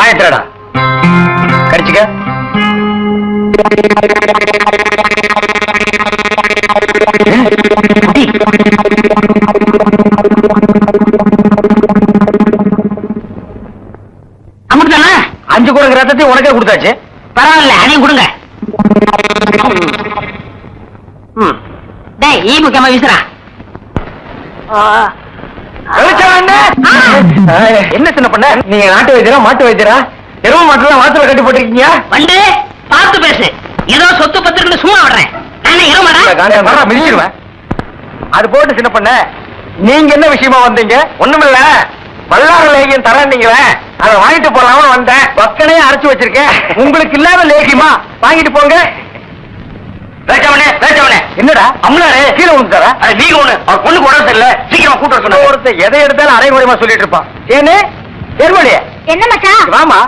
வாயத்திரடா கடிச்சுக்க. அமுதானா 5 குடங்கு ரத்தத்தையும் உனக்கே கொடுத்தாச்சு. பரவாயில்ல, அதையும் கொடுங்க. டேய், ஈ முக்கியமா வீசுறா. என்ன சின்ன பண்ண? நீங்க நாட்டு வைத்தியரா மாட்டு வைத்தியரா? எரும மாட்டுல வாசல கட்டி போட்டிருக்கீங்க. வந்து பார்த்து பேசு. ஏதோ சொத்து பத்திரன்னு சும்மா விடுறேன். நானே எருமாடா மிதிச்சிருவேன். அது போட்டு சின்ன பண்ண, நீங்க என்ன விஷயமா வந்தீங்க? ஒண்ணுமில்ல, வல்லார லேகியம் தரீங்களே, அதை வாங்கிட்டு போலாம வந்தேன். பக்கனே அரைச்சு வச்சிருக்கேன். உங்களுக்கு இல்லாத லேகியமா? வாங்கிட்டு போங்க. என்னடா அம்மாரு கீழே விழுந்துட்டாரா? நீங்க ஒண்ணு அவர் பொண்ணுக்கு உடம்பு தெரியல, சீக்கிரமா கூட்ட சொன்ன. ஒருத்தர் எதை எடுத்தாலும் அரைகுறையமா சொல்லிட்டு இருப்பான். ஏன்னு எருமடியா என்ன மச்சான்? வாமா.